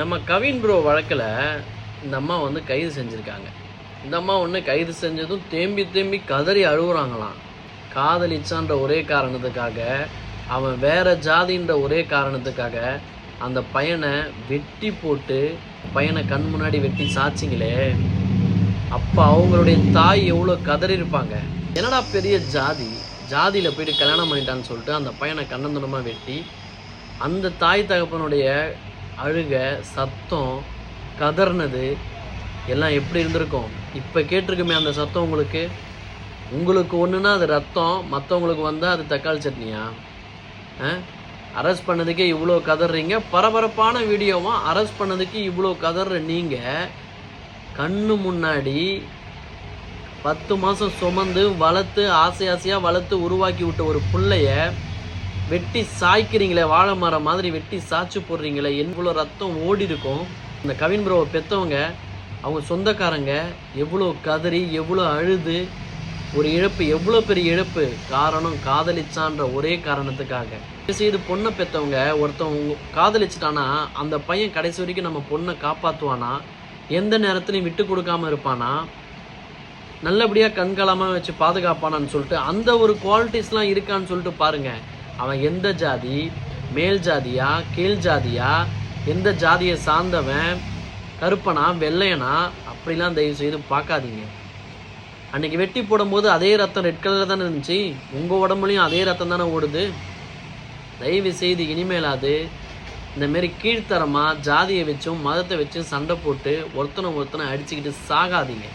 நம்ம கவின் ப்ரோ வழக்கில் இந்த அம்மா வந்து கைது செஞ்சுருக்காங்க. இந்த அம்மா ஒன்று கைது செஞ்சதும் தேம்பி தேம்பி கதறி அழுகுறாங்களாம். காதலிச்சான்ற ஒரே காரணத்துக்காக, அவன் வேற ஜாதின்ற ஒரே காரணத்துக்காக அந்த பையனை வெட்டி போட்டு பையனை கண் முன்னாடி வெட்டி சாச்சிங்களே, அப்போ அவங்களுடைய தாய் எவ்வளோ கதறி இருப்பாங்க. என்னடா பெரிய ஜாதியில் போயிட்டு கல்யாணம் பண்ணிட்டான்னு சொல்லிட்டு அந்த பையனை கண்ணந்துனமாக வெட்டி அந்த தாய் தகப்பனுடைய அழுக, சத்தம், கதர்னது எல்லாம் எப்படி இருந்திருக்கும்? இப்போ கேட்டிருக்குமே அந்த சத்தம் உங்களுக்கு ஒன்றுனா அது ரத்தம், மற்றவங்களுக்கு வந்தால் அது தக்காளி சட்னியா? அரெஸ்ட் பண்ணதுக்கே இவ்வளோ கதறீங்க. பரபரப்பான வீடியோவாக அரெஸ்ட் பண்ணதுக்கு இவ்வளோ கதற நீங்கள் கண்ணு முன்னாடி 10 மாதம் சுமந்து வளர்த்து ஆசையாக வளர்த்து உருவாக்கி விட்ட ஒரு பிள்ளைய வெட்டி சாய்க்கிறீங்களே, வாழை மரம் மாதிரி வெட்டி சாய்ச்சி போடுறீங்களே, எவ்வளோ ரத்தம் ஓடி இருக்கும். இந்த கவின் ப்ரோவை பெற்றவங்க, அவங்க சொந்தக்காரங்க எவ்வளோ கதறி எவ்வளோ அழுது, ஒரு இழப்பு எவ்வளோ பெரிய இழப்பு. காரணம் காதலிச்சான்ற ஒரே காரணத்துக்காக. செய்து பொண்ணை பெற்றவங்க, ஒருத்தவங்க காதலிச்சிட்டானா அந்த பையன் கடைசி வரைக்கும் நம்ம பொண்ணை காப்பாற்றுவானா, எந்த நேரத்துலையும் விட்டு கொடுக்காம இருப்பானா, நல்லபடியாக கண்களாமல் வச்சு பாதுகாப்பானான்னு சொல்லிட்டு அந்த ஒரு குவாலிட்டிஸ்லாம் இருக்கான்னு சொல்லிட்டு பாருங்கள். அவன் எந்த ஜாதி, மேல் ஜாதியா கீழ் ஜாதியா, எந்த ஜாதியை சார்ந்தவன், கருப்பனா வெள்ளையனா, அப்படிலாம் தயவு செய்து பார்க்காதீங்க. அன்றைக்கி வெட்டி போடும்போது அதே ரத்தம் ரெட் கலரில் தானே இருந்துச்சு, உங்கள் உடம்புலையும் அதே ரத்தம் தானே ஓடுது. தயவு செய்து இனிமேலாது இந்தமாரி கீழ்த்தரமாக ஜாதியை வச்சும் மதத்தை வச்சும் சண்டை போட்டு ஒருத்தனை அடிச்சுக்கிட்டு சாகாதீங்க.